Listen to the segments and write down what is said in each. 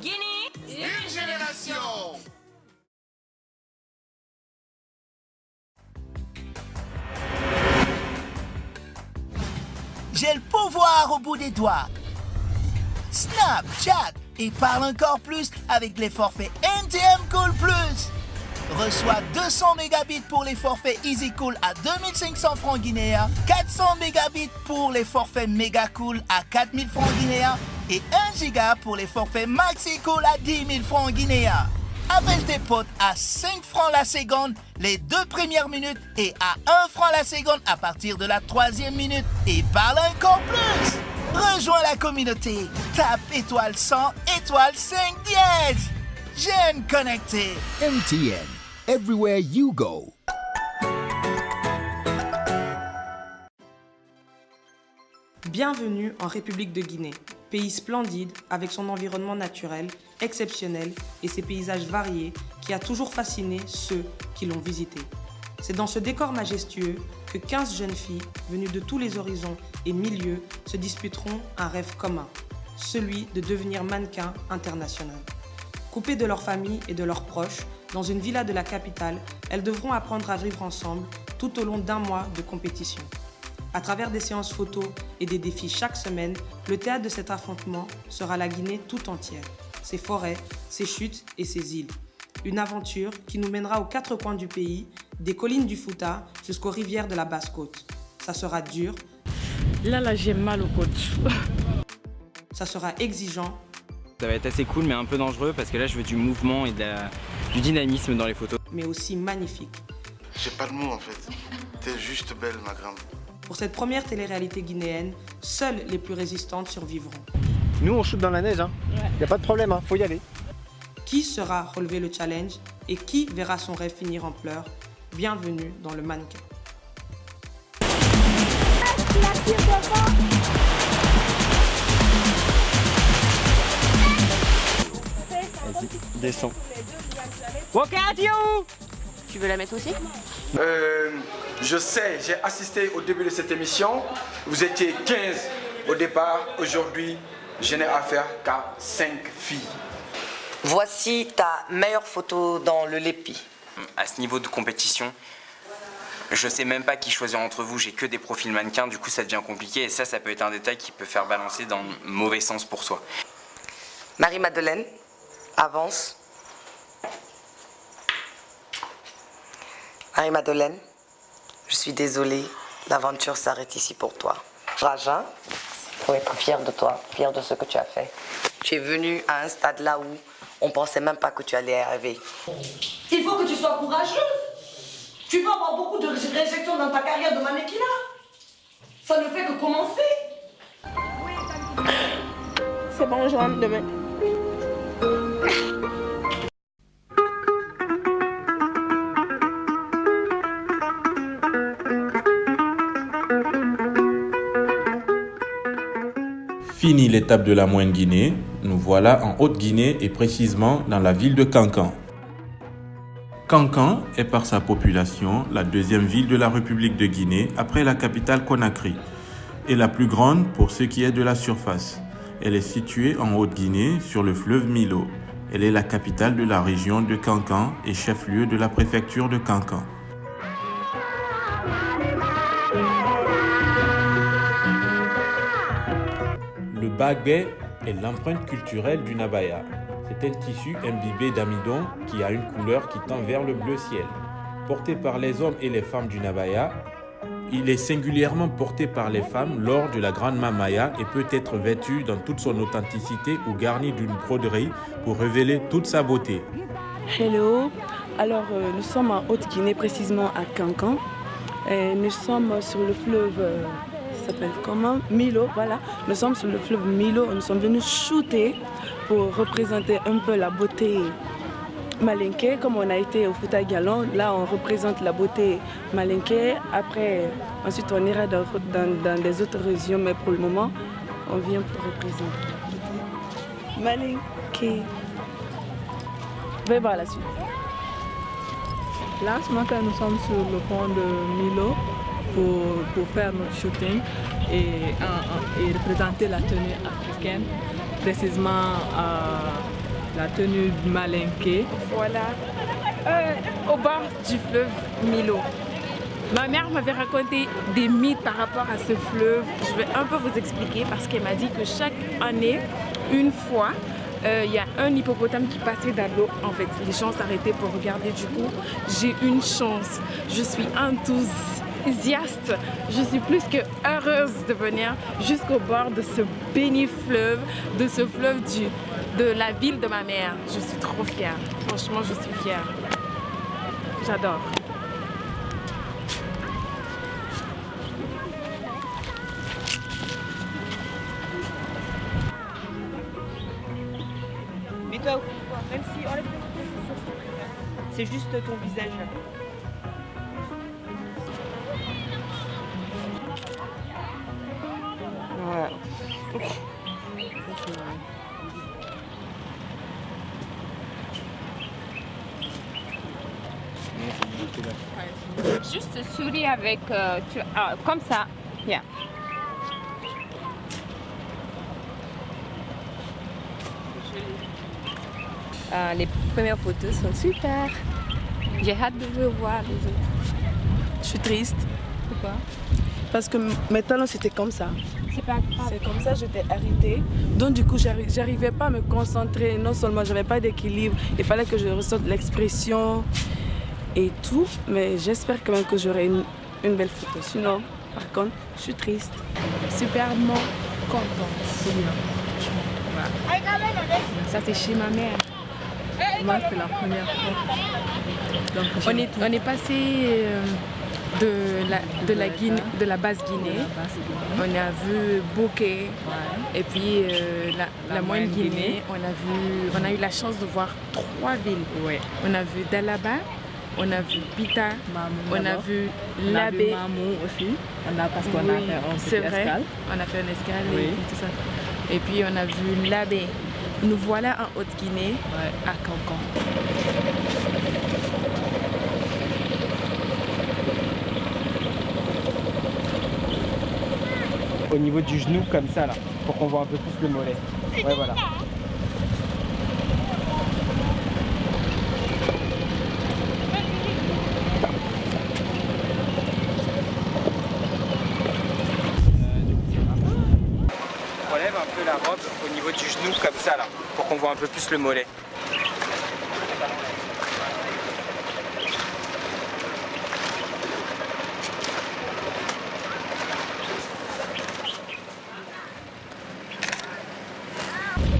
Guinée, une génération. J'ai le pouvoir au bout des doigts. Snap, chat et parle encore plus avec les forfaits NTM Cool Plus. Reçois 200 mégabits pour les forfaits Easy Cool à 2500 francs guinéens, 400 mégabits pour les forfaits Mega Cool à 4000 francs guinéens et 1 giga pour les forfaits Maxi Cool à 10 000 francs guinéens. Appelle tes potes à 5 francs la seconde les 2 premières minutes et à 1 franc la seconde à partir de la 3e minute et parle encore plus. Rejoins la communauté. Tape étoile 100, étoile 5 dièse. Jeune connecté. MTN. Everywhere you go. Bienvenue en République de Guinée, pays splendide avec son environnement naturel, exceptionnel et ses paysages variés qui a toujours fasciné ceux qui l'ont visité. C'est dans ce décor majestueux que 15 jeunes filles venues de tous les horizons et milieux se disputeront un rêve commun, celui de devenir mannequin international. Coupées de leur famille et de leurs proches, dans une villa de la capitale, elles devront apprendre à vivre ensemble tout au long d'un mois de compétition. À travers des séances photos et des défis chaque semaine, le théâtre de cet affrontement sera la Guinée tout entière, ses forêts, ses chutes et ses îles. Une aventure qui nous mènera aux 4 coins du pays, des collines du Fouta jusqu'aux rivières de la Basse-Côte. Ça sera dur. Là, j'ai mal aux côtes. Ça sera exigeant. Ça va être assez cool mais un peu dangereux parce que là je veux du mouvement et du dynamisme dans les photos. Mais aussi magnifique. J'ai pas de mots en fait. T'es juste belle ma grande. Pour cette première télé-réalité guinéenne, seules les plus résistantes survivront. Nous on shoot dans la neige, hein. Y a pas de problème, hein. Faut y aller. Qui saura relever le challenge et qui verra son rêve finir en pleurs? Bienvenue dans le mannequin. Vas-y, descends. Tu veux la mettre aussi? Je sais, j'ai assisté au début de cette émission. Vous étiez 15 au départ. Aujourd'hui, je n'ai affaire qu'à 5 filles. Voici ta meilleure photo dans le Lépi. À ce niveau de compétition, je sais même pas qui choisir entre vous, j'ai que des profils mannequins, du coup ça devient compliqué et ça peut être un détail qui peut faire balancer dans le mauvais sens pour soi. Marie-Madeleine, avance. Marie-Madeleine, je suis désolée, l'aventure s'arrête ici pour toi. Raja, il faut être fier de toi, fier de ce que tu as fait. Tu es venu à un stade là où on pensait même pas que tu allais arriver. Il faut que tu sois courageuse. Tu vas avoir beaucoup de réjections dans ta carrière de mannequinat. Ça ne fait que commencer. C'est bon, je rentre demain. Fini l'étape de la Moyenne Guinée, nous voilà en Haute-Guinée et précisément dans la ville de Kankan. Kankan est par sa population la deuxième ville de la République de Guinée après la capitale Conakry et la plus grande pour ce qui est de la surface. Elle est située en Haute-Guinée sur le fleuve Milo. Elle est la capitale de la région de Kankan et chef-lieu de la préfecture de Kankan. Le baguet est l'empreinte culturelle du Nabaya. C'est un tissu imbibé d'amidon qui a une couleur qui tend vers le bleu ciel. Porté par les hommes et les femmes du Nabaya, il est singulièrement porté par les femmes lors de la grande mamaya et peut être vêtu dans toute son authenticité ou garni d'une broderie pour révéler toute sa beauté. Hello, alors nous sommes en Haute-Guinée, précisément à Kankan. Et nous sommes sur le fleuve, ça s'appelle comment? Milo, voilà. Nous sommes sur le fleuve Milo, nous sommes venus shooter pour représenter un peu la beauté malinké, comme on a été au Fouta Galon. Là, on représente la beauté malinké. Après, ensuite, on ira dans des autres régions, mais pour le moment, on vient pour représenter la beauté malinké. Je vais voir la suite. Là, ce matin, nous sommes sur le pont de Milo pour faire notre shooting et représenter la tenue africaine, précisément la tenue malinké. Voilà, au bord du fleuve Milo. Ma mère m'avait raconté des mythes par rapport à ce fleuve. Je vais un peu vous expliquer parce qu'elle m'a dit que chaque année, une fois, il y a un hippopotame qui passait dans l'eau. En fait, les gens s'arrêtaient pour regarder. Du coup, j'ai une chance. Je suis enthousiaste. Je suis plus que heureuse de venir jusqu'au bord de ce béni fleuve, de ce fleuve de la ville de ma mère. Je suis trop fière. Franchement, je suis fière. J'adore. Mets-toi même si enlève tes chaussures, c'est juste ton visage là. Voilà. Juste souris avec, comme ça. Yeah. Les premières photos sont super. J'ai hâte de revoir les autres. Je suis triste. Pourquoi? Parce que mes talents c'était comme ça. C'est pas grave. C'est comme ça, j'étais arrêtée. Donc du coup, j'arrivais pas à me concentrer. Non seulement j'avais pas d'équilibre, il fallait que je ressorte l'expression et tout. Mais j'espère quand même que j'aurai une belle photo. Sinon, par contre, je suis triste. Superment contente. Voilà. Ça c'est chez ma mère. Moi, c'est la première fois. Donc, on est passé de la basse Guinée. On a vu Bouquet et puis la moyenne Guinée. On a eu la chance de voir 3 villes. Ouais. On a vu Dalaba, on a vu Bita, on a vu Labé. Mamou aussi. Parce qu'on a fait un petit escale. On a fait une escale et tout ça. Et puis on a vu Labé. Nous voilà en Haute-Guinée, à Cancan. Au niveau du genou, comme ça, là, pour qu'on voit un peu plus le mollet. Ouais, voilà. On relève un peu la robe au niveau du genou, comme ça, là, pour qu'on voit un peu plus le mollet.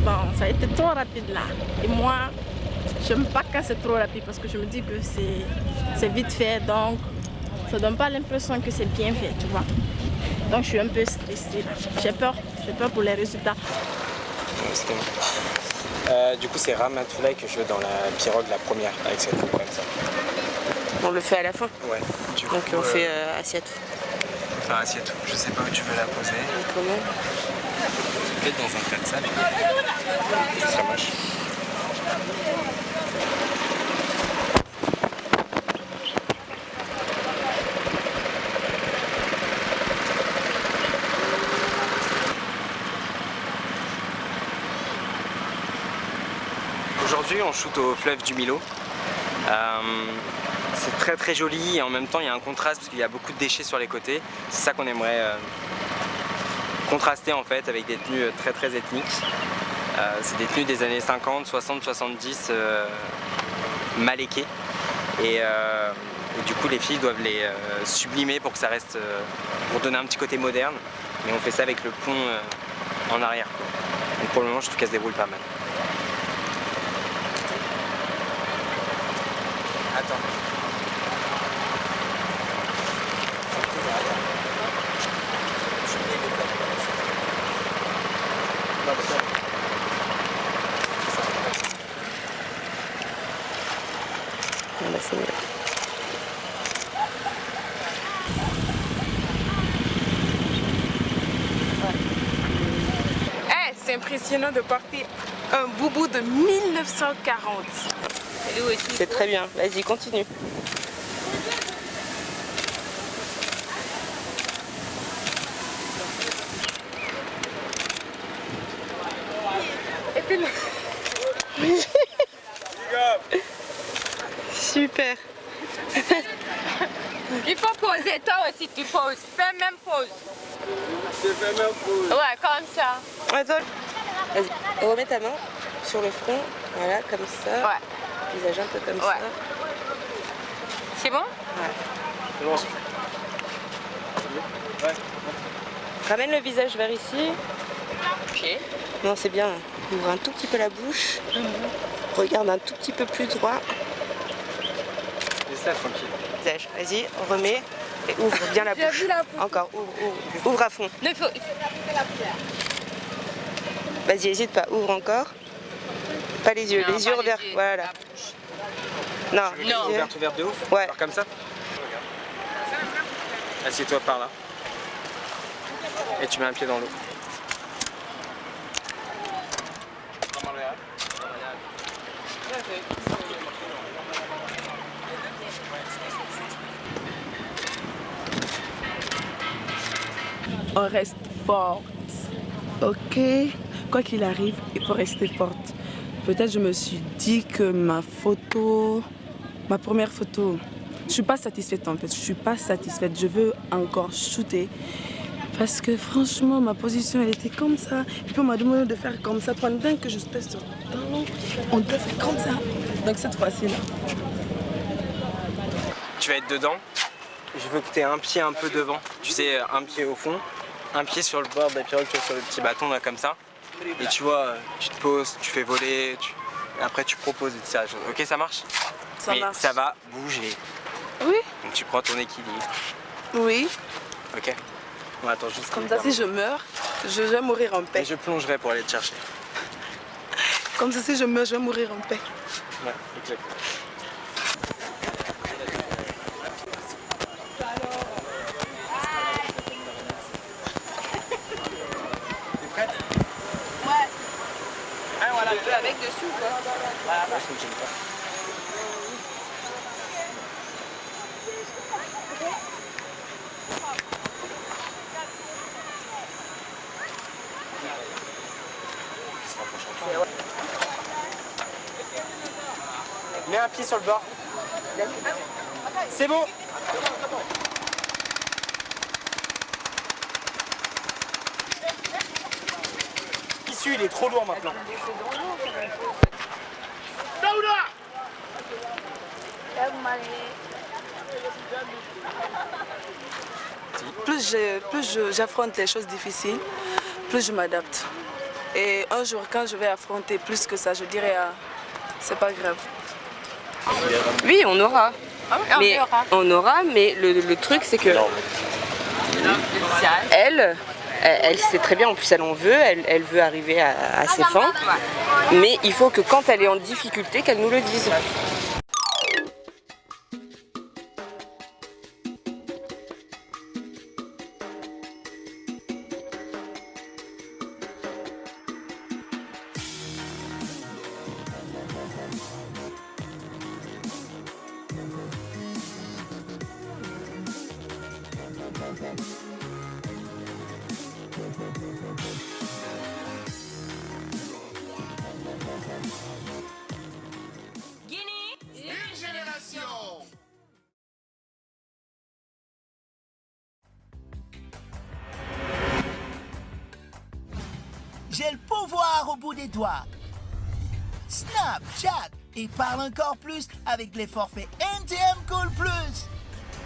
Bon, ça a été trop rapide là. Et moi, j'aime pas quand c'est trop rapide parce que je me dis que c'est vite fait, donc ça donne pas l'impression que c'est bien fait, tu vois. Donc je suis un peu stressée là. J'ai peur pour les résultats. Du coup, c'est Ramatoulaye que je veux dans la pirogue, la première, avec cette roue comme ça. On le fait à la fin? Ouais. Donc on fait assiette. Enfin, assiette, je sais pas où tu veux la poser. Comment? Peut-être dans un tas de sable. Ce serait moche. Aujourd'hui, on shoot au fleuve du Milo. C'est très très joli et en même temps il y a un contraste parce qu'il y a beaucoup de déchets sur les côtés. C'est ça qu'on aimerait contraster en fait avec des tenues très très ethniques. C'est des tenues des années 50, 60, 70 mal-équées et du coup les filles doivent les sublimer pour que ça reste, pour donner un petit côté moderne, mais on fait ça avec le pont en arrière. Donc pour le moment je trouve qu'elle se débrouille pas mal. Attends. C'est impressionnant de porter un boubou de 1940. C'est très bien, vas-y continue. Super. Il faut poser, toi aussi tu poses. Fais même pose. Je fais même pause. Ouais, comme ça. Attends. Vas-y, remets ta main sur le front. Voilà, comme ça. Ouais. Visage un peu comme ça. C'est bon? Ouais. C'est bon. Ouais. Ramène le visage vers ici. Ok. Non, c'est bien. Ouvre un tout petit peu la bouche. Regarde un tout petit peu plus droit. C'est ça, tranquille. Visage, vas-y, remets. Et ouvre bien la bouche. Encore, ouvre à fond. Non, il faut... Vas-y, hésite pas, ouvre encore. Pas les yeux, Non, les yeux pas les ouverts. yeux, Voilà. Non, Tu veux les yeux ouverts de ouf? Ouais. Alors comme ça? Assieds-toi par là. Et tu mets un pied dans l'eau. On reste forte. Ok. Quoi qu'il arrive, il faut rester forte. Peut-être je me suis dit que ma première photo, je suis pas satisfaite en fait. Je suis pas satisfaite. Je veux encore shooter. Parce que franchement, ma position, elle était comme ça. Et puis on m'a demandé de faire comme ça. Pendant que je pèse sur le talon, on doit faire comme ça. Donc cette fois-ci là. Tu vas être dedans. Je veux que tu aies un pied un peu devant. Tu sais, un pied au fond, un pied sur le bord de la pirogue, tu vois, sur le petit bâton là comme ça. Et tu vois, tu te poses, tu fais voler, et après tu proposes et ça. Ok, ça marche? Ça Mais marche. ça va bouger. Oui. Donc tu prends ton équilibre. Oui. Ok. On attend juste. Comme ça, si je meurs, je vais mourir en paix. Et je plongerai pour aller te chercher. Comme ça, si je meurs, je vais mourir en paix. Ouais, exactement. T'es prête? Ouais. Ah voilà. Tu veux avec dessus ou quoi? Voilà, ça me gêne pas. Mets un pied sur le bord. C'est bon. L'issue, il est trop lourd maintenant. Plus j'affronte les choses difficiles, plus je m'adapte. Et un jour, quand je vais affronter plus que ça, je dirais, c'est pas grave. Oui, on aura. Mais on aura, mais le truc c'est que elle sait très bien, en plus elle en veut, elle veut arriver à ses fins. Mais il faut que quand elle est en difficulté, qu'elle nous le dise. J'ai le pouvoir au bout des doigts. Snap, chat et parle encore plus avec les forfaits NTM Cool Plus.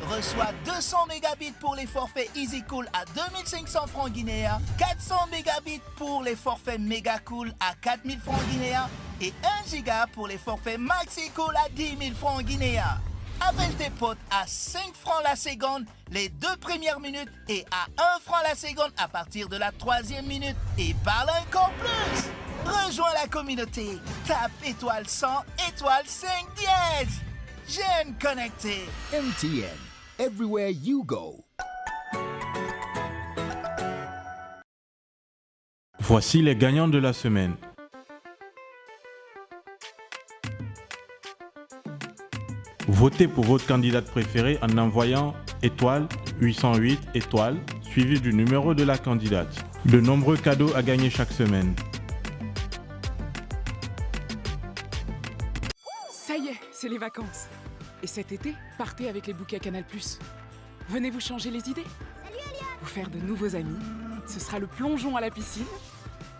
Reçois 200 mégabits pour les forfaits Easy Cool à 2500 francs guinéens, 400 mégabits pour les forfaits Mega Cool à 4000 francs guinéens et 1 giga pour les forfaits Maxi Cool à 10 000 francs guinéens. Appelle tes potes à 5 francs la seconde les 2 premières minutes et à 1 franc la seconde à partir de la 3e minute et parle encore plus. Rejoins la communauté. Tape étoile 100, étoile 5 dièse. J'aime connecter. MTN, everywhere you go. Voici les gagnants de la semaine. Votez pour votre candidate préférée en envoyant étoile 808 étoile suivi du numéro de la candidate. De nombreux cadeaux à gagner chaque semaine. Ça y est, c'est les vacances. Et cet été, partez avec les bouquets Canal+. Venez vous changer les idées. Vous faire de nouveaux amis. Ce sera le plongeon à la piscine,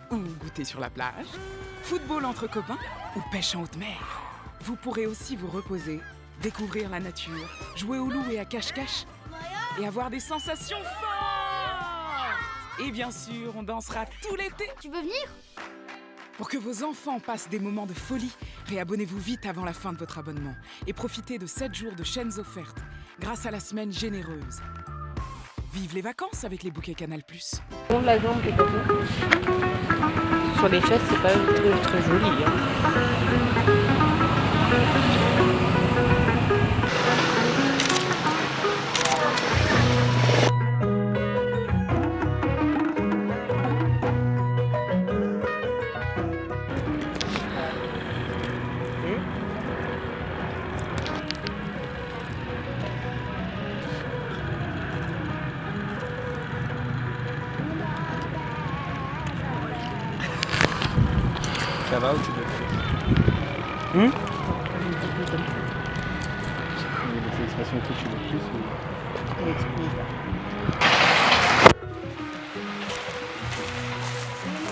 ou goûter sur la plage, football entre copains, ou pêche en haute mer. Vous pourrez aussi vous reposer, découvrir la nature, jouer au loup et à cache-cache, et avoir des sensations fortes. Et bien sûr, on dansera tout l'été. Tu veux venir ? Pour que vos enfants passent des moments de folie, réabonnez-vous vite avant la fin de votre abonnement et profitez de 7 jours de chaînes offertes grâce à la semaine généreuse. Vive les vacances avec les bouquets Canal+. Le long de la jambe, c'est comme ça. Sur les fesses, c'est pas très joli. Ça va ou tu veux Il y a des expressions que tu veux plus ou...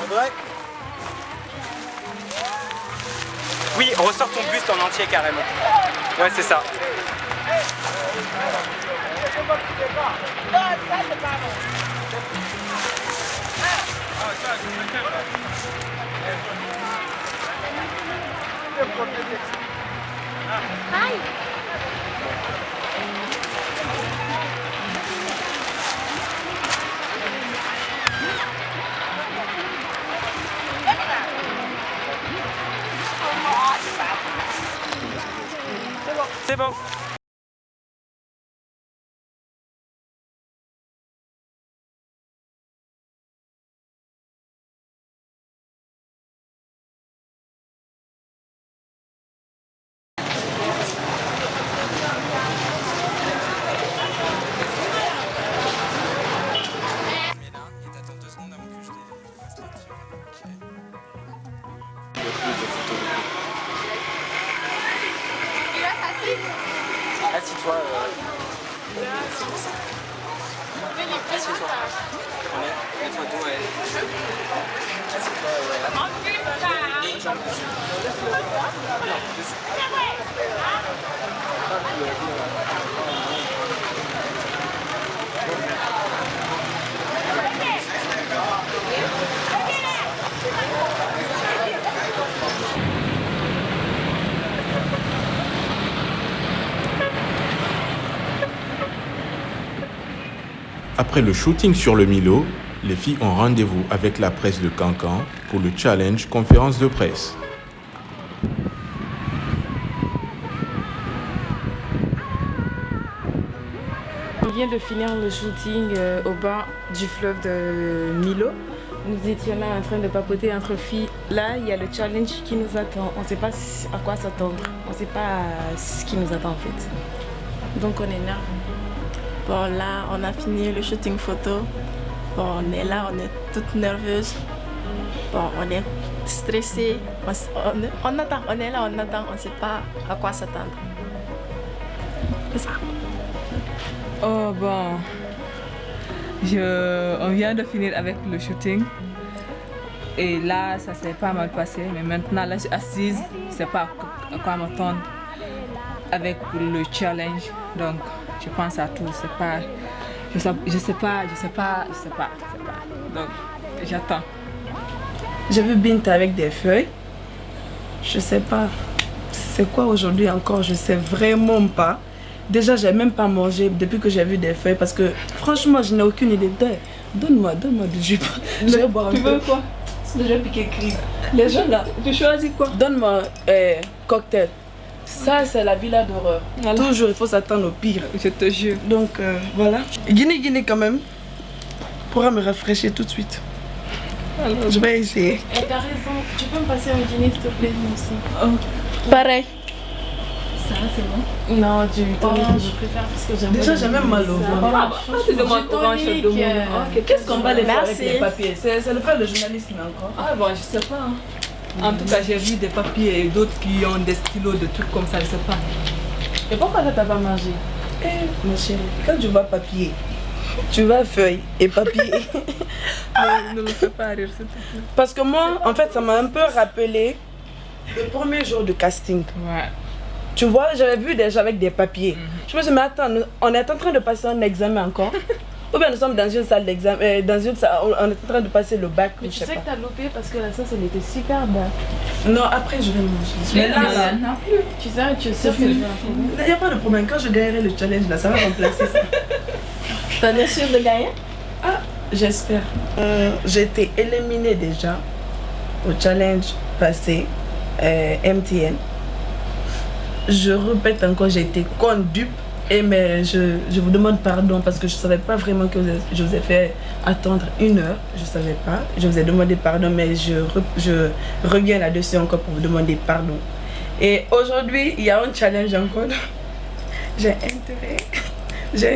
André ? Oui, ressors ton buste en entier carrément. Ouais, c'est ça. Aïe! C'est bon. Assis-toi. Assis-toi. Mets-toi dos, ouais. Assis-toi, ouais. Une jambe dessus. Non, dessus. Après le shooting sur le Milo, les filles ont rendez-vous avec la presse de Cancan pour le challenge conférence de presse. On vient de finir le shooting au bord du fleuve de Milo. Nous étions là en train de papoter entre filles. Là, il y a le challenge qui nous attend. On ne sait pas à quoi s'attendre. On ne sait pas ce qui nous attend en fait. Donc on est là. Bon, là, on a fini le shooting photo. Bon, on est là, on est toutes nerveuses. Bon, on est stressées. On attend, on est là, on attend, on ne sait pas à quoi s'attendre. C'est ça. Oh bon, on vient de finir avec le shooting. Et là, ça s'est pas mal passé. Mais maintenant, là, je suis assise. Je ne sais pas à quoi m'attendre avec le challenge. Donc, je pense à tout. Je sais pas. Donc, j'attends. J'ai vu Binta avec des feuilles. Je sais pas. C'est quoi aujourd'hui encore? Je sais vraiment pas. Déjà, j'ai même pas mangé depuis que j'ai vu des feuilles parce que franchement, je n'ai aucune idée. Donne-moi du jus. Je vais boire un peu. Tu veux quoi? C'est déjà piqué crise. Les gens là, tu choisis quoi? Donne-moi cocktail. Ça, c'est la villa d'horreur. Toujours, il faut s'attendre au pire. Je te jure. Donc, voilà. Guinée quand même. Pourra me rafraîchir tout de suite. Alors, je vais essayer. T'as raison. Tu peux me passer un Guinée, s'il te plaît, moi aussi. Oh. Pareil. Ça, c'est bon? Non, du tonic, je préfère parce que j'aime. Déjà, j'ai même mal au ventre. Tu demandes orange de moi. Qu'est-ce qu'on va aller faire avec les papiers? C'est le faire le journalisme encore. Ah bon, je sais pas. En tout cas, j'ai vu des papiers et d'autres qui ont des stylos, des trucs comme ça, je sais pas. Et pourquoi t'as pas mangé? Mon chéri, quand tu vas papier, tu vas feuille et papier. Ne me fais pas rire, s'il te plaît. Parce que moi, en fait, ça m'a un peu rappelé le premier jour de casting. Ouais. Tu vois, j'avais vu des gens avec des papiers. Je me suis dit, mais attends, on est en train de passer un examen encore. Ou bien nous sommes dans une salle d'examen, on est en train de passer le bac. Mais tu sais que t'as loupé parce que la sauce elle était super bonne. Non, après je vais manger. Mais là, non plus. Tu sais que je vais Il n'y a pas de problème, quand je gagnerai le challenge là, ça va remplacer ça. T'en es sûr de gagner? Ah, j'espère. J'ai été éliminée déjà au challenge passé, MTN. Je répète encore, j'ai été dupe. Mais je vous demande pardon parce que je ne savais pas vraiment que je vous ai fait attendre 1 heure. Je ne savais pas. Je vous ai demandé pardon, mais je reviens là-dessus encore pour vous demander pardon. Et aujourd'hui, il y a un challenge encore. J'ai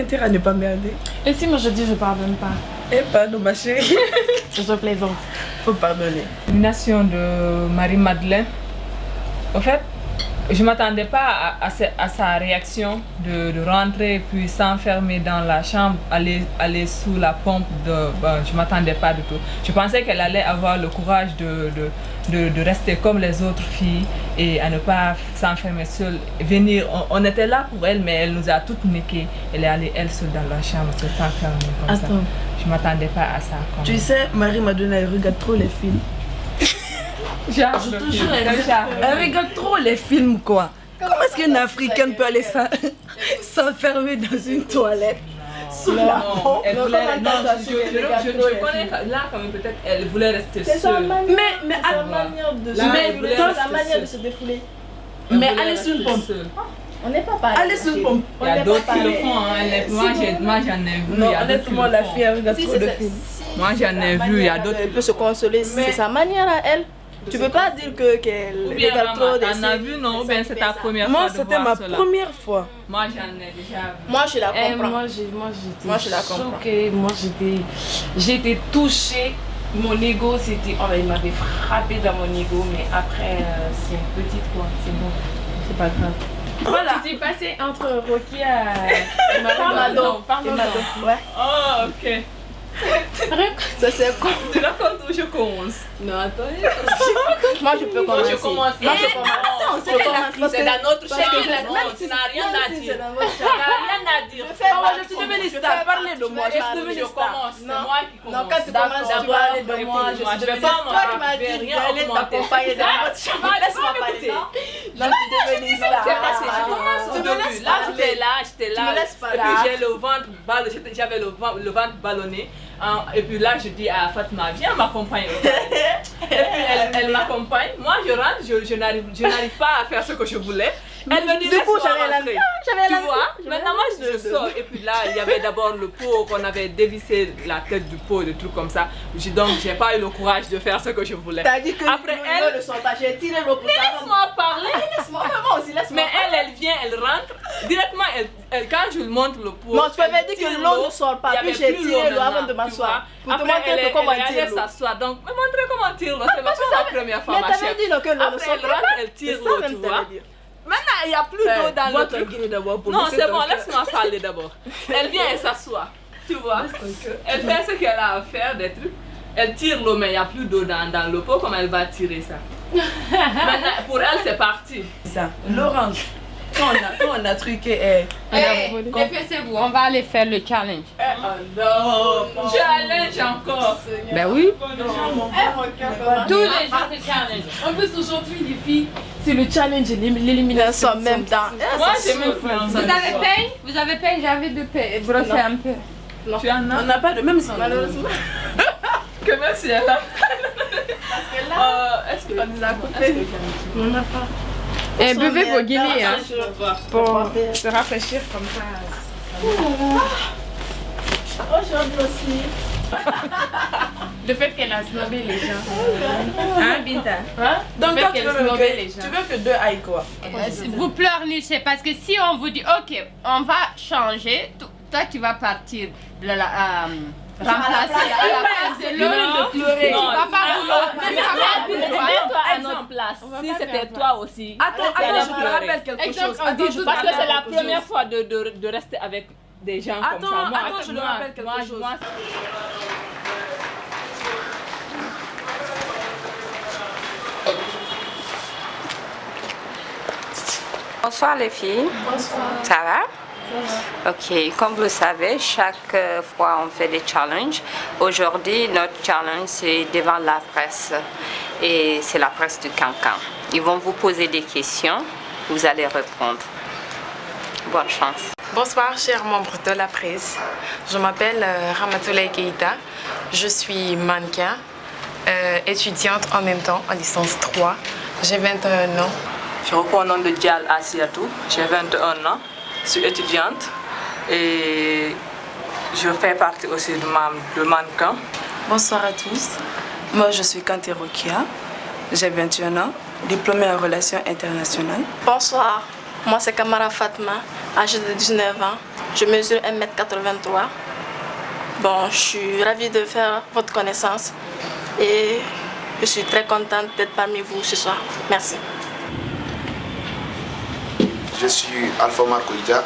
intérêt à ne pas merder. Et si moi je dis je pardonne pas? Eh pardon ma chérie. Je te plaisante. Faut pardonner. Nomination de Marie-Madeleine. En fait, je ne m'attendais pas à sa réaction de rentrer puis s'enfermer dans la chambre, aller sous la pompe. Je ne m'attendais pas du tout. Je pensais qu'elle allait avoir le courage de rester comme les autres filles et à ne pas s'enfermer seule. Venir, on était là pour elle, mais elle nous a toutes niquées. Elle est allée elle seule dans la chambre, se s'enfermer comme ça. Je ne m'attendais pas à ça. Tu sais, Marie-Madeleine, elle regarde trop les films. Je te jure, elle regarde trop les films quoi. Comment est-ce qu'une Africaine peut aller s'enfermer dans une toilette sous la pompe? Elle voulait, je connais là quand même peut-être elle voulait rester seule. Mais à la manière de se défouler. Mais allez sur une pompe. On n'est pas pareil. Allez sur une pompe. Il y a d'autres qui le font. Moi j'en ai vu. Non, honnêtement la fille elle regarde trop de films. Moi j'en ai vu, il y a d'autres. Elle peut se consoler, c'est sa manière à elle. Tu peux pas dire qu'elle regarde trop des films. T'en as vu, non? Ou bien c'est ta première fois? Moi, c'était ma première fois. Moi, j'en ai déjà vu. Moi, je la comprends. Moi, j'étais choquée. Moi, j'étais touchée. Mon ego, c'était... Oh, il m'avait frappé dans mon ego, mais après, c'est une petite quoi. C'est bon. C'est pas grave. Voilà. Tu t'es passé entre Rokia et Marie-Madeleine. Pardon. Ouais. Oh, ok. Ça c'est quoi? Tu racontes où je commence? Non, attendez. Moi je peux commencer. Je commence. C'est dans notre chaîne. Tu n'as rien à dire. Tu n'as rien à dire. Je suis devenue star. Parlez de moi. Je commence. C'est moi qui commence. Non, quand tu commences, tu vas parler de moi. Je vais pas toi qui m'as dit d'aller t'accompagner dans votre chambre. Laisse-moi parler. Non, tu es devenue star. Je commence au début. Là, j'étais là. Et puis j'ai le ventre ballonné. J'avais le ventre ballonné. Et puis là, je dis à Fatma, viens m'accompagner. Et puis elle m'accompagne. Moi, je rentre, je n'arrive pas à faire ce que je voulais. Elle me dit, laisse-moi rentrer. Tu vois, maintenant moi je sors. Et puis là, il y avait d'abord le pot, qu'on avait dévissé la tête du pot, des trucs comme ça. Donc, j'ai pas eu le courage de faire ce que je voulais. T'as dit que après elle, le sontage, j'ai tiré le pot. Laisse-moi parler. Laisse-moi, moi aussi, laisse-moi. Mais elle vient, elle rentre. Directement, quand je lui montre le pot. Non, tu m'avais dit que l'eau ne sort pas. Puis j'ai tiré l'eau avant de m'asseoir. Pour te montrer comment tirer l'eau. S'asseoir. Donc, me montrer comment tirer l'eau. C'est pas la première fois, ma chère. Mais t'avais dit que l'eau ne sort pas. Elle tire l'eau, tu vois. Maintenant, il n'y a plus d'eau dans le truc. Non, c'est bon, laisse-moi parler d'abord. Elle vient et s'assoit. Tu vois. Elle fait ce qu'elle a à faire, des trucs. Elle tire l'eau, mais il n'y a plus d'eau dans le pot. Comment elle va tirer ça? Maintenant, pour elle, c'est parti. Ça. L'orange. Quand on a truqué, Dépêchez-vous, on va aller faire le challenge. Non, challenge encore. Ben oui. Tous les jours c'est challenge. En plus aujourd'hui les filles, c'est le challenge et l'élimination en même temps. Moi j'ai même fait. Vous avez payé, j'avais de payer. Brosser un peu. Non. Tu en as? On n'a pas de même sang. Malheureusement. Que même si elle a. Parce que là, est-ce qu'on nous a coupé? On n'a pas. Et buvez vos guillemets hein, pour se rafraîchir comme ça. Aujourd'hui aussi. Le fait qu'elle a snobé les gens. Hein, Binta? Hein? Donc toi, tu veux que deux aillent quoi? Vous pleurez, c'est parce que si on vous dit, ok, on va changer, toi tu vas partir de la... remplacer à la place de l'autre de pleurer. Tu vas pas vouloir. Mets-toi à notre place. On va Si pas c'était faire toi aussi. Attends, tu allais je te pleurer. rappelle quelque chose. Parce que c'est la quelque première chose. fois de rester avec des gens comme ça. Moi, Attends, je te rappelle quelque chose. Bonsoir les filles. Bonsoir. Ça va? Ok, comme vous le savez, chaque fois on fait des challenges. Aujourd'hui, notre challenge c'est devant la presse et c'est la presse du Cancan. Ils vont vous poser des questions, vous allez répondre. Bonne chance. Bonsoir chers membres de la presse. Je m'appelle Ramatoulaye Keïta. Je suis mannequin, étudiante en même temps en licence 3. J'ai 21 ans. Je reprends le nom de Dial Asiatou, j'ai 21 ans, je suis étudiante et je fais partie aussi de mannequin. Bonsoir à tous, moi je suis Kanté Rokia, j'ai 21 ans, diplômée en relations internationales. Bonsoir, moi c'est Kamara Fatma, âgée de 19 ans. Je mesure 1m83. Bon, je suis ravie de faire votre connaissance et je suis très contente d'être parmi vous ce soir. Merci. Je suis Alpha Marcoïta,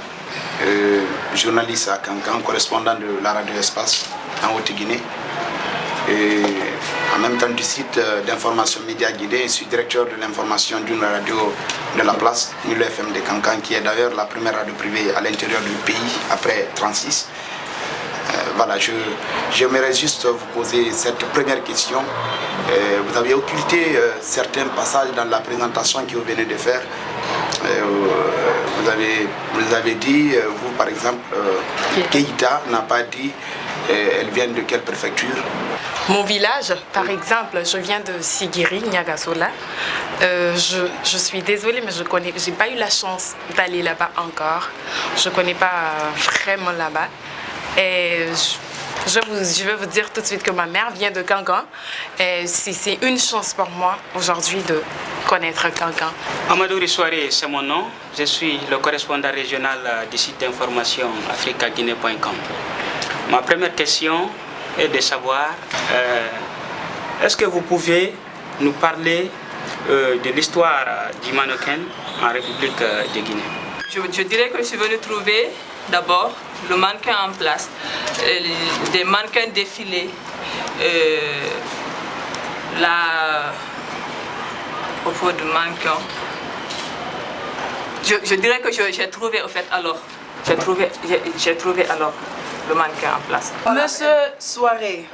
journaliste à Cancan, correspondant de la radio Espace en Haute-Guinée. Et en même temps du site d'information média guidée, je suis directeur de l'information d'une radio de la place, Milo FM de Cancan, qui est d'ailleurs la première radio privée à l'intérieur du pays, après 36. Voilà, j'aimerais juste vous poser cette première question. Vous avez occulté certains passages dans la présentation que vous venez de faire. Vous avez dit, vous par exemple, Keïta n'a pas dit elle vient de quelle préfecture? Mon village, par exemple, je viens de Sigiri, Niagasola. Je suis désolée, mais je n'ai pas eu la chance d'aller là-bas encore. Je ne connais pas vraiment là-bas. Et je vais vous dire tout de suite que ma mère vient de Cancan. C'est une chance pour moi aujourd'hui de connaître Cancan. Amadou Rissouare, c'est mon nom. Je suis le correspondant régional du site d'information africaguinée.com. Ma première question est de savoir, est-ce que vous pouvez nous parler de l'histoire du mannequin en République de Guinée? Je dirais que je suis venue trouver d'abord le mannequin en place, des mannequins défilés, au fond du mannequin. Je dirais que j'ai trouvé au fait alors, j'ai trouvé alors le mannequin en place. Monsieur Soirée,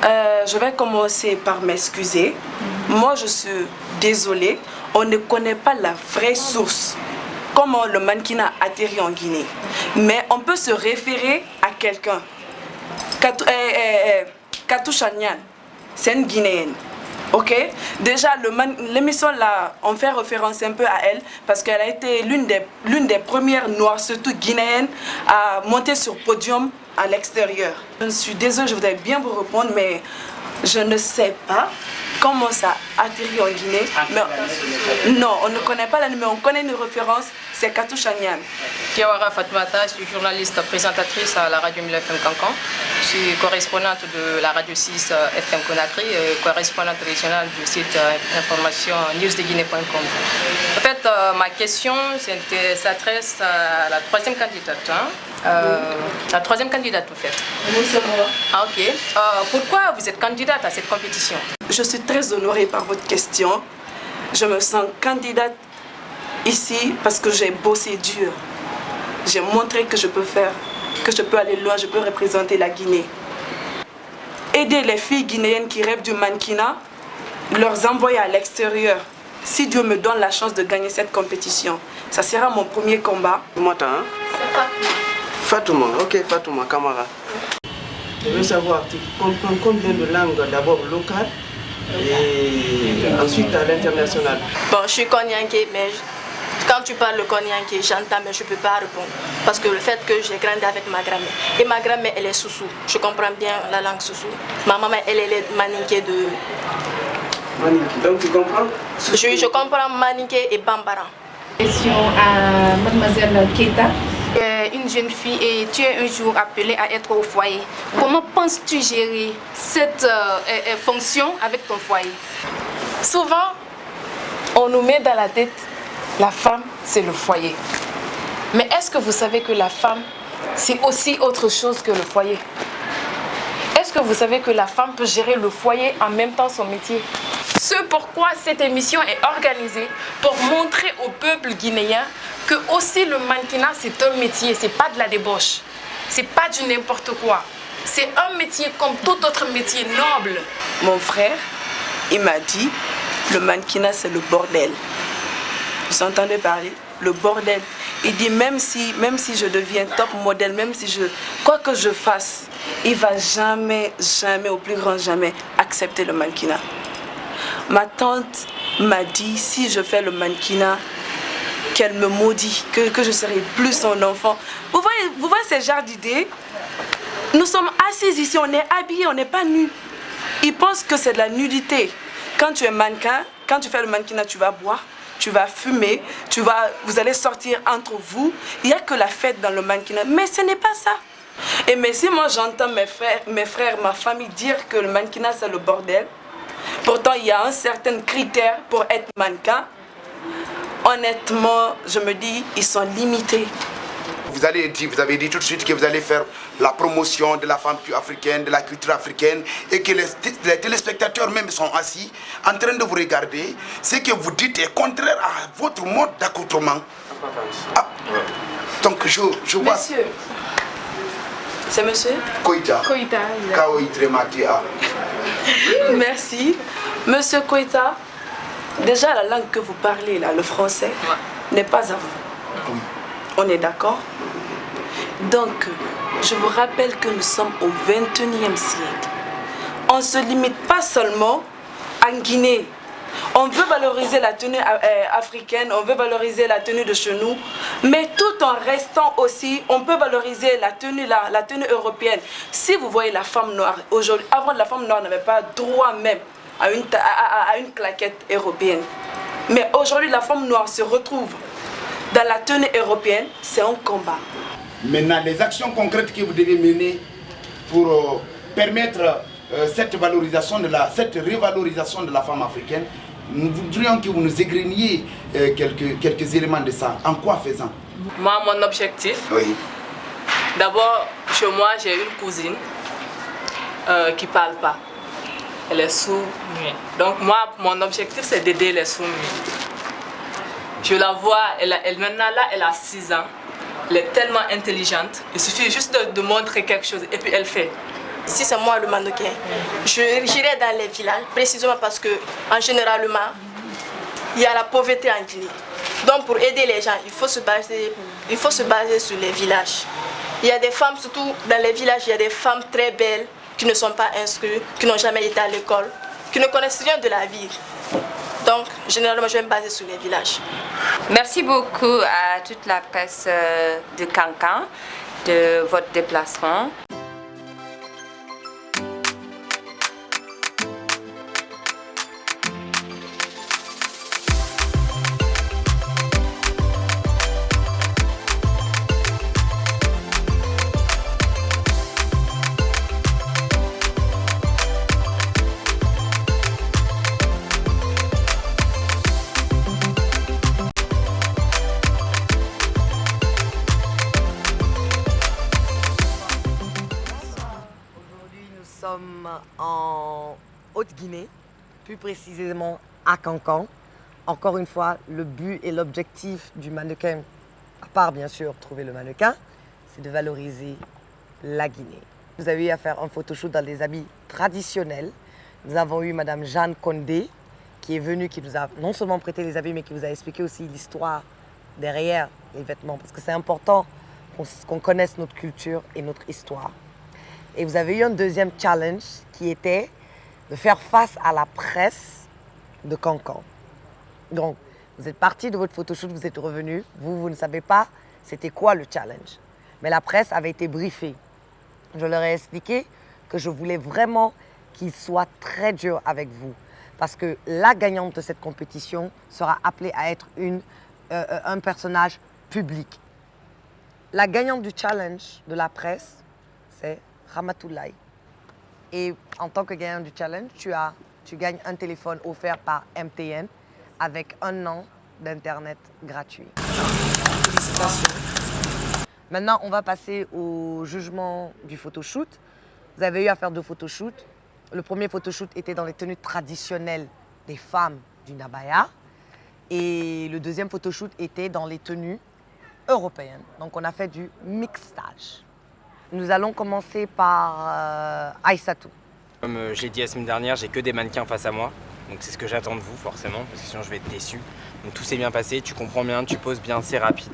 je vais commencer par m'excuser. Moi je suis désolée, on ne connaît pas la vraie source. Comment le mannequinat a atterri en Guinée. Mais on peut se référer à quelqu'un. Katou Chanyan, c'est une Guinéenne. Ok? Déjà, l'émission là, on fait référence un peu à elle parce qu'elle a été l'une des premières noires, surtout guinéennes, à monter sur podium à l'extérieur. Je suis désolée, je voudrais bien vous répondre, mais je ne sais pas comment ça a atterri en Guinée. Mais, non, on ne connaît pas la mais on connaît une référence, c'est Katou Chanyan. Kiawara Fatmata, je suis journaliste présentatrice à la radio Milo FM Cancan. Je suis correspondante de la radio 6 FM Conakry, correspondante régionale du site information newsdeguinée.com. En fait, ma question s'adresse à la troisième candidate. La troisième candidate, en fait. Oui, c'est moi. Ah, ok. Pourquoi vous êtes candidate à cette compétition? Je suis très honorée par votre question. Je me sens candidate ici parce que j'ai bossé dur. J'ai montré que je peux faire, que je peux aller loin, je peux représenter la Guinée. Aider les filles guinéennes qui rêvent du mannequinat, leur envoyer à l'extérieur. Si Dieu me donne la chance de gagner cette compétition, ça sera mon premier combat. Mata, hein? Fatouma, ok Fatouma, Kamara. Je veux savoir, tu comprends combien de langues d'abord locales et ensuite à l'international? Bon, je suis Konyanké, mais quand tu parles le Konyanké, j'entends, mais je ne peux pas répondre. Parce que le fait que j'ai grandi avec ma grand-mère, et ma grand-mère, elle est Soussou. Je comprends bien la langue Soussou. Ma maman, elle est Maninké de... Maninké, donc tu comprends? Je comprends Maninké et Bambara. Question à mademoiselle Keïta. Une jeune fille et tu es un jour appelée à être au foyer. Comment penses-tu gérer cette fonction avec ton foyer? Souvent, On nous met dans la tête, la femme, c'est le foyer. Mais est-ce que vous savez que la femme, c'est aussi autre chose que le foyer? Est-ce que vous savez que la femme peut gérer le foyer en même temps son métier? C'est pourquoi cette émission est organisée pour montrer au peuple guinéen que aussi le mannequinat c'est un métier, c'est pas de la débauche, c'est pas du n'importe quoi. C'est un métier comme tout autre métier noble. Mon frère, il m'a dit, le mannequinat c'est le bordel. Vous entendez parler? Le bordel. Il dit même si je deviens top modèle, même si quoi que je fasse, il va jamais, au plus grand jamais, accepter le mannequinat. Ma tante m'a dit, si je fais le mannequinat, qu'elle me maudit, que je serai plus son enfant. Vous voyez ces genres d'idées? Nous sommes assis ici, on est habillés, on n'est pas nus. Ils pensent que c'est de la nudité. Quand tu es mannequin, quand tu fais le mannequinat, tu vas boire, tu vas fumer, vous allez sortir entre vous. Il n'y a que la fête dans le mannequinat. Mais ce n'est pas ça. Et mais si moi j'entends mes frères, ma famille dire que le mannequinat c'est le bordel, pourtant il y a un certain critère pour être mannequin, honnêtement, je me dis, ils sont limités. Vous avez dit tout de suite que vous allez faire la promotion de la femme africaine, de la culture africaine, et que les téléspectateurs même sont assis en train de vous regarder. Ce que vous dites est contraire à votre mode d'accoutrement. Ah. Donc je vois... Monsieur. C'est monsieur Koïta. Koïta. Merci. Monsieur Koïta, déjà la langue que vous parlez là, le français, n'est pas à vous. Oui. On est d'accord? Donc, je vous rappelle que nous sommes au XXIe siècle. On ne se limite pas seulement en Guinée. On veut valoriser la tenue africaine, on veut valoriser la tenue de chez nous, mais tout en restant aussi, on peut valoriser la tenue européenne. Si vous voyez la femme noire, aujourd'hui, avant la femme noire n'avait pas droit même à une claquette européenne. Mais aujourd'hui, la femme noire se retrouve dans la tenue européenne, c'est un combat. Maintenant, les actions concrètes que vous devez mener pour permettre cette revalorisation de la femme africaine, nous voudrions que vous nous égreniez quelques éléments de ça. En quoi faisant? Moi, mon objectif, oui. D'abord, chez moi, j'ai une cousine qui ne parle pas. Elle est sourde-muette. Donc moi, mon objectif, c'est d'aider les sourds-muets. Je la vois, maintenant là, elle a 6 ans. Elle est tellement intelligente. Il suffit juste de montrer quelque chose et puis elle fait. Si c'est moi le mannequin, j'irai dans les villages, précisément parce que, en généralement, il y a la pauvreté en Guinée. Donc pour aider les gens, il faut se baser sur les villages. Il y a des femmes, surtout dans les villages, il y a des femmes très belles qui ne sont pas inscrites, qui n'ont jamais été à l'école, qui ne connaissent rien de la vie. Donc, généralement, je vais me baser sur les villages. Merci beaucoup à toute la presse de Cancan de votre déplacement. En Haute-Guinée, plus précisément à Cancan. Encore une fois, le but et l'objectif du mannequin, à part bien sûr trouver le mannequin, c'est de valoriser la Guinée. Vous avez eu à faire un photoshoot dans des habits traditionnels. Nous avons eu Madame Jeanne Condé qui est venue, qui nous a non seulement prêté les habits, mais qui vous a expliqué aussi l'histoire derrière les vêtements, parce que c'est important qu'on connaisse notre culture et notre histoire. Et vous avez eu un deuxième challenge qui était de faire face à la presse de Cancan. Donc, vous êtes parti de votre photoshoot, vous êtes revenu. Vous ne savez pas c'était quoi le challenge. Mais la presse avait été briefée. Je leur ai expliqué que je voulais vraiment qu'ils soient très durs avec vous. Parce que la gagnante de cette compétition sera appelée à être un personnage public. La gagnante du challenge de la presse, c'est Ramatoulaye. Et en tant que gagnant du challenge, tu gagnes un téléphone offert par MTN avec 1 an d'Internet gratuit. Félicitations. Maintenant, on va passer au jugement du photoshoot. Vous avez eu à faire 2 photoshoots. Le premier photoshoot était dans les tenues traditionnelles des femmes du Nabaya. Et le deuxième photoshoot était dans les tenues européennes. Donc, on a fait du mixage. Nous allons commencer par Aïssatou. Comme je l'ai dit la semaine dernière, j'ai que des mannequins face à moi. Donc c'est ce que j'attends de vous forcément, parce que sinon je vais être déçu. Donc tout s'est bien passé, tu comprends bien, tu poses bien, c'est rapide.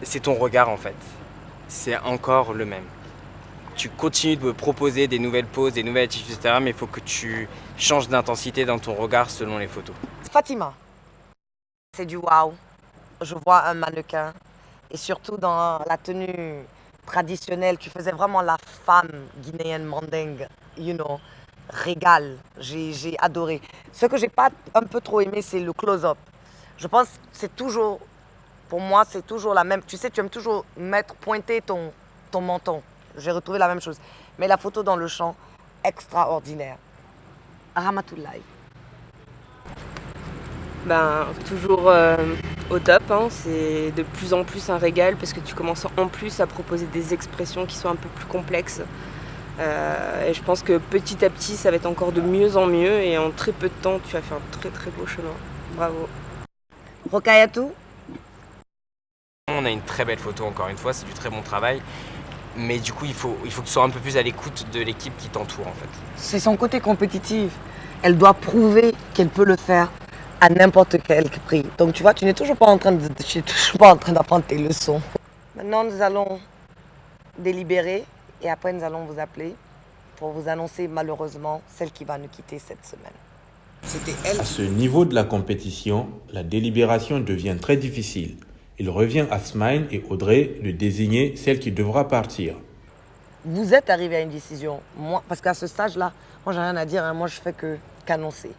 C'est ton regard en fait. C'est encore le même. Tu continues de me proposer des nouvelles poses, des nouvelles attitudes, etc. Mais il faut que tu changes d'intensité dans ton regard selon les photos. Fatima, c'est du waouh. Je vois un mannequin. Et surtout dans la tenue traditionnelle, tu faisais vraiment la femme guinéenne mandingue, you know, régale. J'ai adoré. Ce que j'ai pas un peu trop aimé, c'est le close-up. Je pense que c'est toujours, pour moi, c'est toujours la même. Tu sais, tu aimes toujours pointer ton menton. J'ai retrouvé la même chose. Mais la photo dans le champ, extraordinaire. Ramatoulaye. Toujours au top, hein. C'est de plus en plus un régal parce que tu commences en plus à proposer des expressions qui sont un peu plus complexes. Et je pense que petit à petit, ça va être encore de mieux en mieux et en très peu de temps, tu vas faire un très très beau chemin. Bravo. Rokayatou. On a une très belle photo encore une fois, c'est du très bon travail. Mais du coup, il faut que tu sois un peu plus à l'écoute de l'équipe qui t'entoure en fait. C'est son côté compétitif. Elle doit prouver qu'elle peut le faire à n'importe quel prix. Donc tu vois, tu n'es toujours pas en train d'apprendre tes leçons. Maintenant, nous allons délibérer et après nous allons vous appeler pour vous annoncer malheureusement celle qui va nous quitter cette semaine. C'était elle. À ce niveau de la compétition, la délibération devient très difficile. Il revient à Smaïn et Audrey de désigner celle qui devra partir. Vous êtes arrivés à une décision. Moi, parce qu'à ce stage-là, moi, j'ai rien à dire. Hein. Moi, je fais qu'annoncer.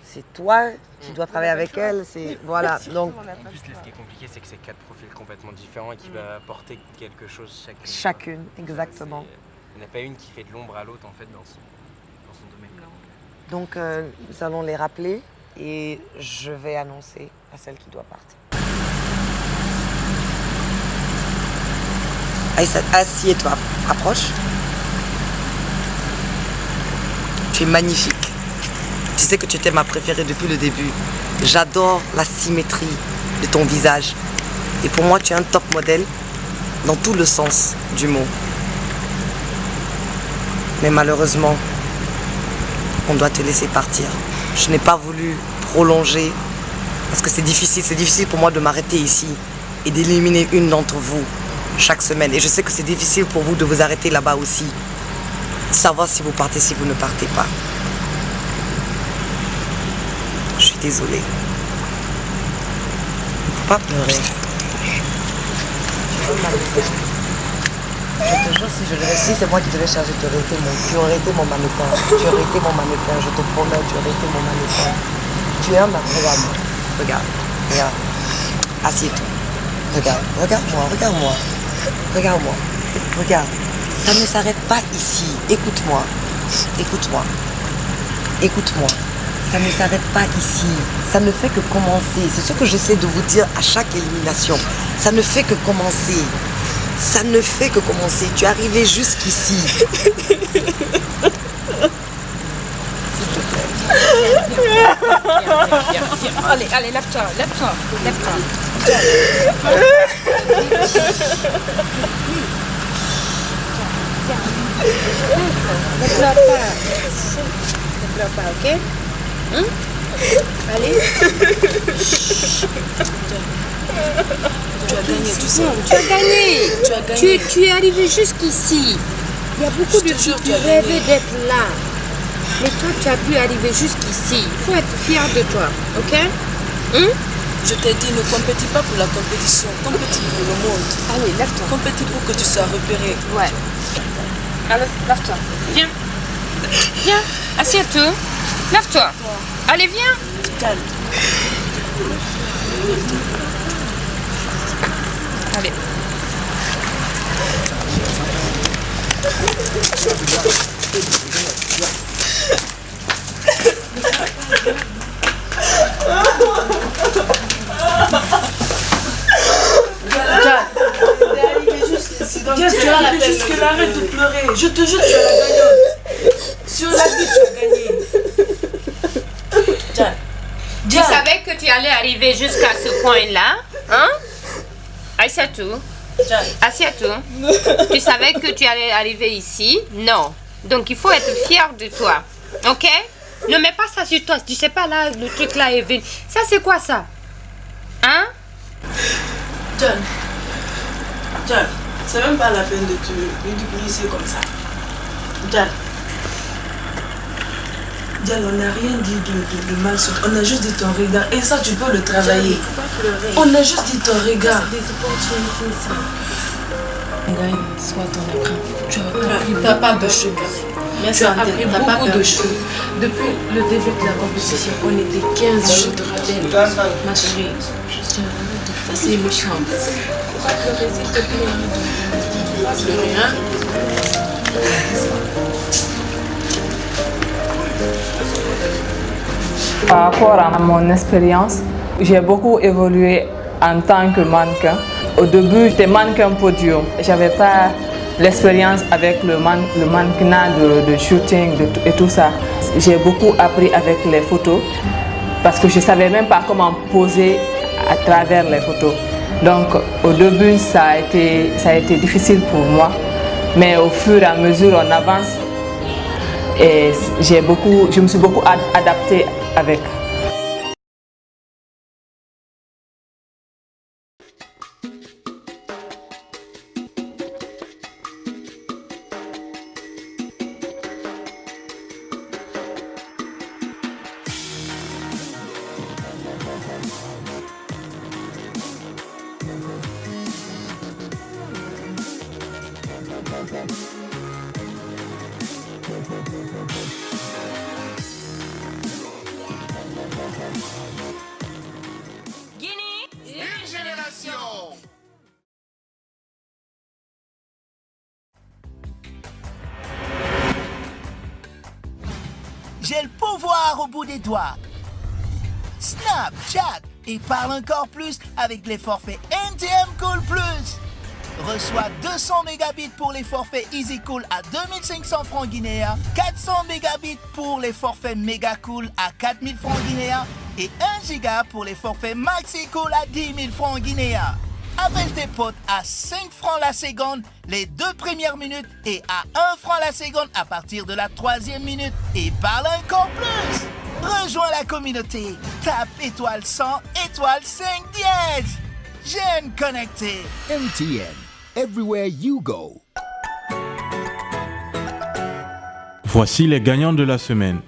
C'est toi qui dois travailler avec elle. Voilà. Donc, en plus, ce qui est compliqué, c'est que c'est 4 profils complètement différents et qui va apporter quelque chose chacune. Chacune, exactement. Il n'y en a pas une qui fait de l'ombre à l'autre en fait dans son domaine. Donc, nous allons les rappeler et je vais annoncer à celle qui doit partir. Assieds-toi, approche. Tu es magnifique. Tu sais que tu étais ma préférée depuis le début. J'adore la symétrie de ton visage. Et pour moi, tu es un top modèle dans tout le sens du mot. Mais malheureusement, on doit te laisser partir. Je n'ai pas voulu prolonger parce que c'est difficile pour moi de m'arrêter ici et d'éliminer une d'entre vous chaque semaine. Et je sais que c'est difficile pour vous de vous arrêter là-bas aussi. De savoir si vous partez, si vous ne partez pas. Je suis désolée. Il ne faut pas pleurer. Je te jure, si je le réussis, c'est moi qui devais charger. Tu aurais été mon mannequin. Tu aurais été mon mannequin. Je te promets, tu aurais été mon mannequin. Tu es un mannequin. Regarde. Assieds-toi. Regarde-moi. Regarde. Ça ne s'arrête pas ici. Écoute-moi. Ça ne s'arrête pas ici. Ça ne fait que commencer. C'est ce que j'essaie de vous dire à chaque élimination. Ça ne fait que commencer. Tu es arrivé jusqu'ici. S'il te plaît. Allez, lève-toi. Ne pleure pas, ok? Allez. Tu as gagné, tu sais. Tu as gagné. Tu es arrivé jusqu'ici. Il y a beaucoup de gens qui rêvaient d'être là. Mais toi, tu as pu arriver jusqu'ici. Il faut être fier de toi, ok? Je t'ai dit, ne compétis pas pour la compétition, compétis pour le monde. Allez, lève-toi. Compétis pour que tu sois repéré. Ouais. Allez, lève-toi. Viens, assieds-toi. Lève-toi. Allez, viens. Calme. Allez. Je te jure, tu es la gagnante. Sur la vie, tu as gagné. Tiens. Tu savais que tu allais arriver jusqu'à ce point-là, hein? Aïssatou. Tu savais que tu allais arriver ici? Non. Donc il faut être fier de toi, ok? Ne mets pas ça sur toi. Tu sais pas là, le truc là est venu. Ça c'est quoi ça? Hein? John, c'est même pas la peine de te ridiculiser comme ça. John, on n'a rien dit de mal sur toi. On a juste dit ton regard. Et ça, tu peux le travailler. John, faut pas pleurer. On a juste dit ton regard. C'est des opportunités, ça. Gagne, soit ton écran. Tu T'as pas de choses. Tu as appris beaucoup de choses. Depuis le début de la compétition, on était 15, je te rappelle. Ma chérie, ça c'est méchant. Faut pas pleurer, s'il te plaît. Faut pas pleurer, hein? Par rapport à mon expérience, j'ai beaucoup évolué en tant que mannequin. Au début, j'étais mannequin podium. Je n'avais pas l'expérience avec le mannequinat de shooting et tout ça. J'ai beaucoup appris avec les photos parce que je ne savais même pas comment poser à travers les photos. Donc au début, ça a été difficile pour moi. Mais au fur et à mesure, on avance et je me suis beaucoup adaptée avec. J'ai le pouvoir au bout des doigts. Snapchat et parle encore plus avec les forfaits NTM Cool Plus. Reçois 200 mégabits pour les forfaits Easy Cool à 2500 francs guinéens, 400 mégabits pour les forfaits Mega Cool à 4000 francs guinéens et 1 giga pour les forfaits Maxi Cool à 10 000 francs guinéens. Appelle tes potes à 5 francs la seconde les 2 premières minutes et à 1 franc la seconde à partir de la 3e minute et parle encore plus. Rejoins la communauté. Tape étoile 100, étoile 5 dièse. Jeune connecté. MTN. Everywhere you go. Voici les gagnants de la semaine.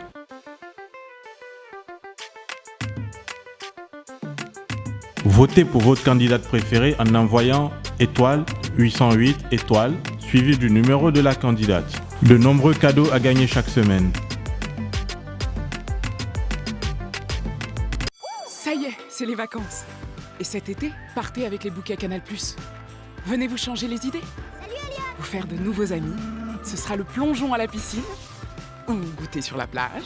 Votez pour votre candidate préférée en envoyant étoile 808 étoile suivi du numéro de la candidate. De nombreux cadeaux à gagner chaque semaine. Ça y est, c'est les vacances. Et cet été, partez avec les bouquets Canal+. Venez vous changer les idées. Vous faire de nouveaux amis. Ce sera le plongeon à la piscine, ou goûter sur la plage,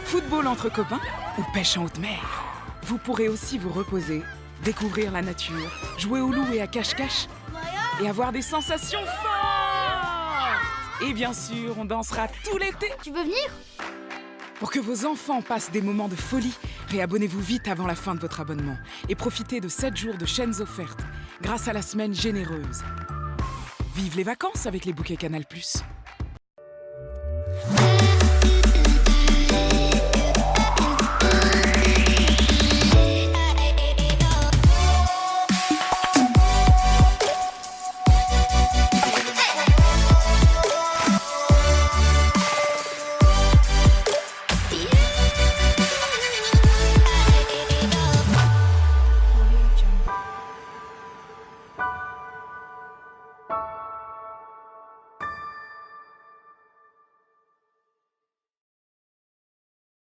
football entre copains, ou pêche en haute mer. Vous pourrez aussi vous reposer, découvrir la nature, jouer au loup et à cache-cache, et avoir des sensations fortes. Et bien sûr, on dansera tout l'été. Tu veux venir? Pour que vos enfants passent des moments de folie, réabonnez-vous vite avant la fin de votre abonnement et profitez de 7 jours de chaînes offertes grâce à la semaine généreuse. Vive les vacances avec les bouquets Canal+.